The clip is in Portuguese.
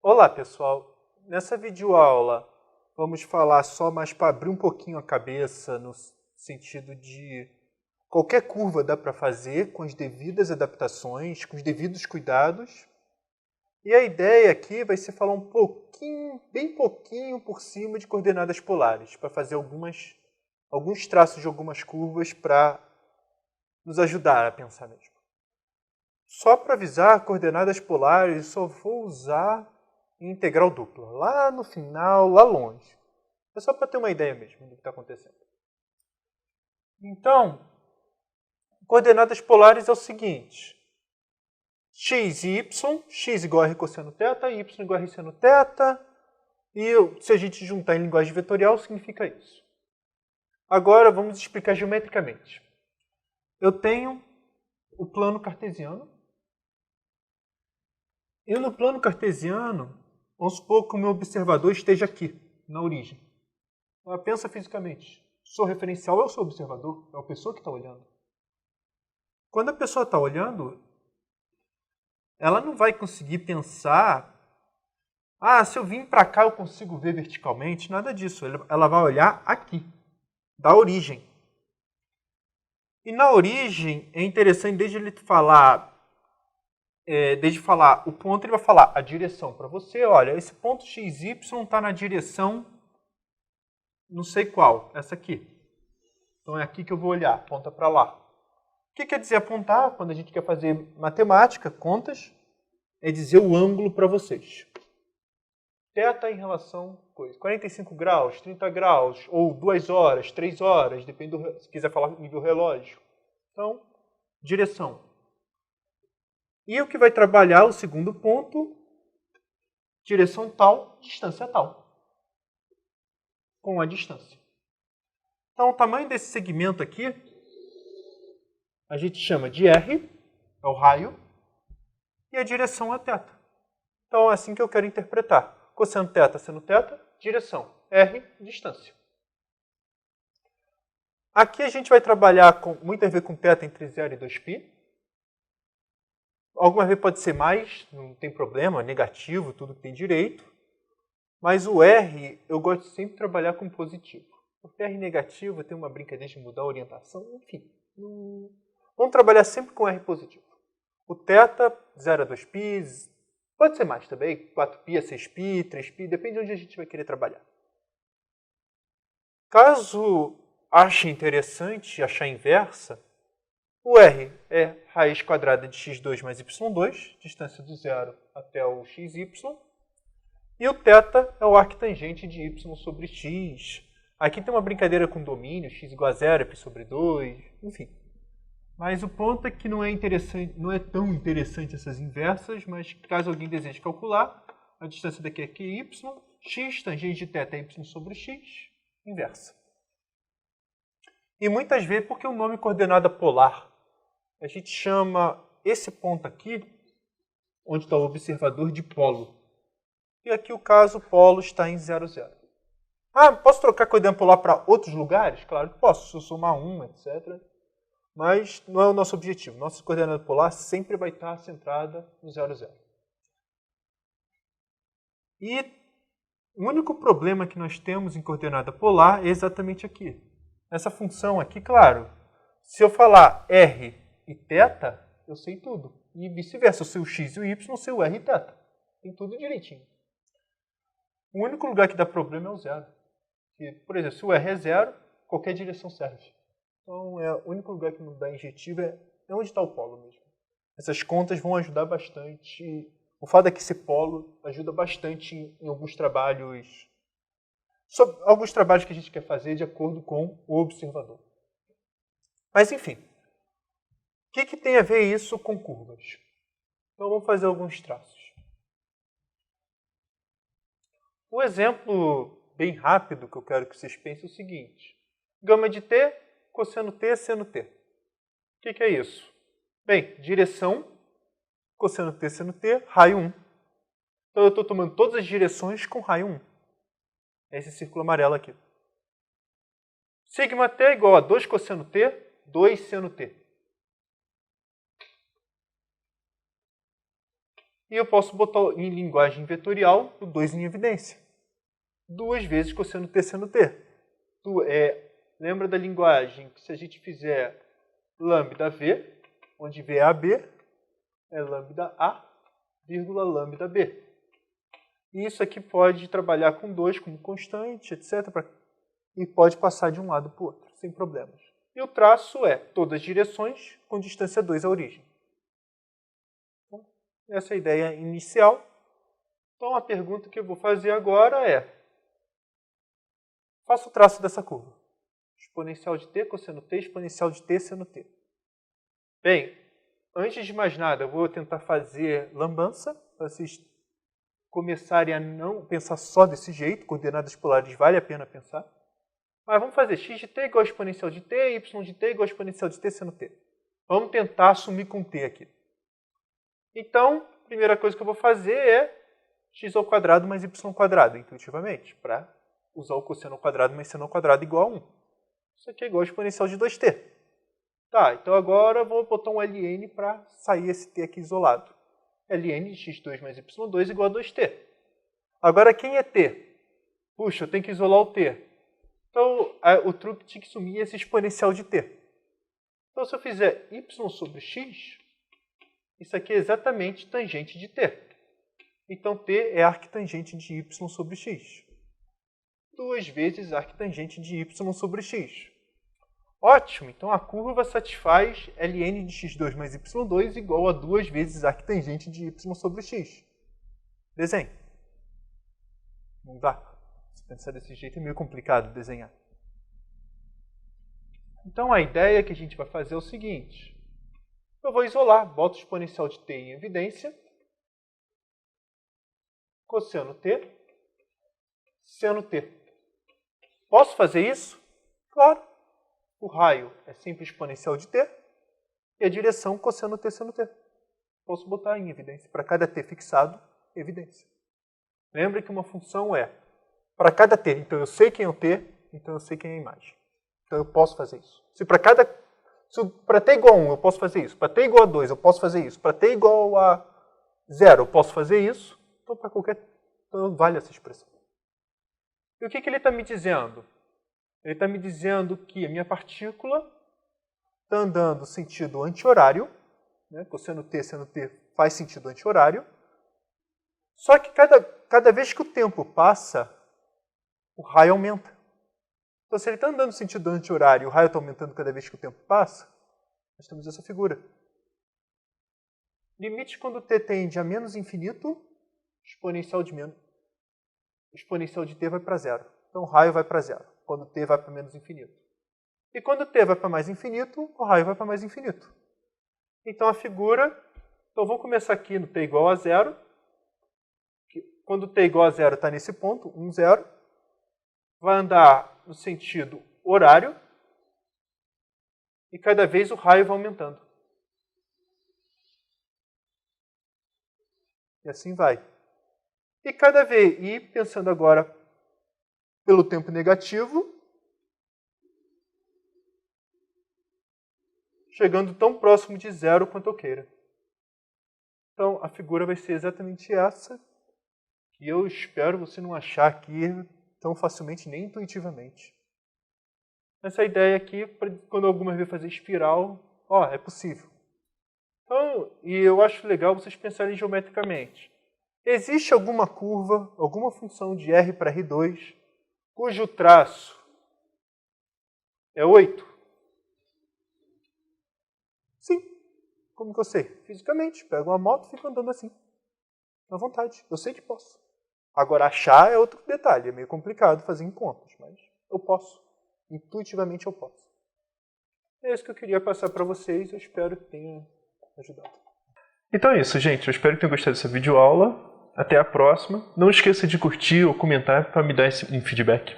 Olá pessoal, nessa videoaula vamos falar só mais para abrir um pouquinho a cabeça no sentido de qualquer curva dá para fazer com as devidas adaptações, com os devidos cuidados. E a ideia aqui vai ser falar um pouquinho, bem pouquinho por cima de coordenadas polares, para fazer alguns traços de algumas curvas para nos ajudar a pensar mesmo. Só para avisar, coordenadas polares eu só vou usar em integral dupla, lá no final, lá longe. É só para ter uma ideia mesmo do que está acontecendo. Então, coordenadas polares é o seguinte: x e y, x igual a r cosseno θ, y igual a r seno θ, e se a gente juntar em linguagem vetorial, significa isso. Agora vamos explicar geometricamente. Eu tenho o plano cartesiano, e no plano cartesiano, vamos supor que o meu observador esteja aqui, na origem. Pensa fisicamente. Sou referencial é o seu observador, é a pessoa que está olhando. Quando a pessoa está olhando, ela não vai conseguir pensar, se eu vim para cá eu consigo ver verticalmente, nada disso. Ela vai olhar aqui, da origem. E na origem, é interessante, desde falar o ponto, ele vai falar a direção para você. Olha, esse ponto XY está na direção não sei qual, essa aqui. Então é aqui que eu vou olhar, aponta para lá. O que quer dizer apontar? Quando a gente quer fazer matemática, contas, é dizer o ângulo para vocês. Θ em relação a coisa. 45 graus, 30 graus, ou 2 horas, 3 horas, depende se quiser falar nível relógio. Então, direção. E o que vai trabalhar o segundo ponto, direção tal, distância tal. Com a distância. Então, o tamanho desse segmento aqui, a gente chama de R, é o raio, e a direção é θ. Então, é assim que eu quero interpretar. Cosseno θ, seno θ, direção. R, distância. Aqui a gente vai trabalhar muito a ver com θ entre 0 e 2π. Algumas vezes pode ser mais, não tem problema, negativo, tudo que tem direito. Mas o R, eu gosto sempre de trabalhar com positivo. Porque R negativo tem uma brincadeira de mudar a orientação, enfim. Vamos trabalhar sempre com R positivo. O θ, 0 a 2π, pode ser mais também, 4π a 6π, 3π, depende de onde a gente vai querer trabalhar. Caso ache interessante achar a inversa, o R é raiz quadrada de x2 mais y2, distância do zero até o xy, e o θ é o arctangente de y sobre x. Aqui tem uma brincadeira com domínio, x igual a 0, π sobre 2, enfim. Mas o ponto é que não é tão interessante essas inversas, mas caso alguém deseje calcular, a distância daqui é QY, x, tangente de θ é y sobre x, inversa. E muitas vezes, porque o nome coordenada polar, a gente chama esse ponto aqui, onde está o observador, de polo. E aqui o caso, o polo está em 0, 0. Posso trocar coordenada polar para outros lugares? Claro que posso, se eu somar 1, etc. Mas não é o nosso objetivo. Nossa coordenada polar sempre vai estar centrada no 0, 0. E o único problema que nós temos em coordenada polar é exatamente aqui. Essa função aqui, claro, se eu falar R e θ, eu sei tudo. E vice-versa, eu sei o x e o y, eu sei o R e θ. Tem tudo direitinho. O único lugar que dá problema é o zero. Por exemplo, se o R é 0, qualquer direção serve. Então, o único lugar que não dá injetivo é onde está o polo mesmo. Essas contas vão ajudar bastante. O fato é que esse polo ajuda bastante em alguns trabalhos. Alguns trabalhos que a gente quer fazer de acordo com o observador. Mas, enfim. O que tem a ver isso com curvas? Então, vamos fazer alguns traços. O exemplo bem rápido que eu quero que vocês pensem é o seguinte. Gama de t, cosseno t, seno t. O que é isso? Bem, direção, cosseno t, seno t, raio 1. Então eu estou tomando todas as direções com raio 1. É esse círculo amarelo aqui. Sigma t é igual a 2 cosseno t, 2 seno t. E eu posso botar em linguagem vetorial o 2 em evidência. 2 vezes cosseno t seno t. Lembra da linguagem que se a gente fizer lambda v, onde v é AB, é lambda A, vírgula lambda B. E isso aqui pode trabalhar com 2 como constante, etc. E pode passar de um lado para o outro, sem problemas. E o traço é todas as direções com distância 2 à origem. Então, essa é a ideia inicial. Então, a pergunta que eu vou fazer agora é: faça o traço dessa curva. Exponencial de t, cosseno t, exponencial de t, seno t. Bem, antes de mais nada, eu vou tentar fazer lambança, para vocês começarem a não pensar só desse jeito. Coordenadas polares vale a pena pensar. Mas vamos fazer x de t igual a exponencial de t, y de t igual a exponencial de t seno t. Vamos tentar assumir com t aqui. Então, a primeira coisa que eu vou fazer é x ao quadrado mais y ao quadrado, intuitivamente, para usar o cosseno ao quadrado mais seno ao quadrado igual a 1. Isso aqui é igual a exponencial de 2t. Tá, então agora eu vou botar um ln para sair esse t aqui isolado. ln de x2 mais y2 igual a 2t. Agora, quem é t? Puxa, eu tenho que isolar o t. Então, o truque tinha que sumir esse exponencial de t. Então, se eu fizer y sobre x, isso aqui é exatamente tangente de t. Então, t é arctangente de y sobre x. 2 vezes arctangente de y sobre x. Ótimo! Então, a curva satisfaz ln de x2 mais y2 igual a 2 vezes arctangente de y sobre x. Desenho. Não dá. Se pensar desse jeito é meio complicado desenhar. Então, a ideia que a gente vai fazer é o seguinte. Eu vou isolar, boto o exponencial de t em evidência, cosseno t, seno t. Posso fazer isso? Claro. O raio é sempre exponencial de t e a direção cosseno t seno t. Posso botar em evidência. Para cada t fixado, evidência. Lembre que uma função é para cada t. Então eu sei quem é o t, então eu sei quem é a imagem. Então eu posso fazer isso. Se para t igual a 1 eu posso fazer isso, para t igual a 2 eu posso fazer isso, para t igual a 0 eu posso fazer isso, então para qualquer... Então vale essa expressão. E o que ele está me dizendo? Ele está me dizendo que a minha partícula está andando no sentido anti-horário, né? Cosseno t, seno t faz sentido anti-horário, só que cada vez que o tempo passa, o raio aumenta. Então, se ele está andando no sentido anti-horário e o raio está aumentando cada vez que o tempo passa, nós temos essa figura. Limite quando t tende a menos infinito, exponencial de t vai para zero. Então, o raio vai para zero, quando t vai para menos infinito. E quando t vai para mais infinito, o raio vai para mais infinito. Então, a figura... Então, vamos começar aqui no t igual a zero. Quando t igual a zero está nesse ponto, 1, 0. Vai andar no sentido horário. E cada vez o raio vai aumentando. E assim vai. E cada vez, e pensando agora pelo tempo negativo, chegando tão próximo de zero quanto eu queira. Então, a figura vai ser exatamente essa, que eu espero você não achar aqui tão facilmente, nem intuitivamente. Essa ideia aqui, quando alguma vez fazer espiral, é possível. Então, e eu acho legal vocês pensarem geometricamente. Existe alguma curva, alguma função de R para R2, cujo traço é 8? Sim. Como que eu sei? Fisicamente. Pego uma moto e fico andando assim. À vontade. Eu sei que posso. Agora, achar é outro detalhe. É meio complicado fazer em contas, mas eu posso. Intuitivamente eu posso. É isso que eu queria passar para vocês. Eu espero que tenha ajudado. Então é isso, gente. Eu espero que tenham gostado dessa videoaula. Até a próxima. Não esqueça de curtir ou comentar para me dar um feedback.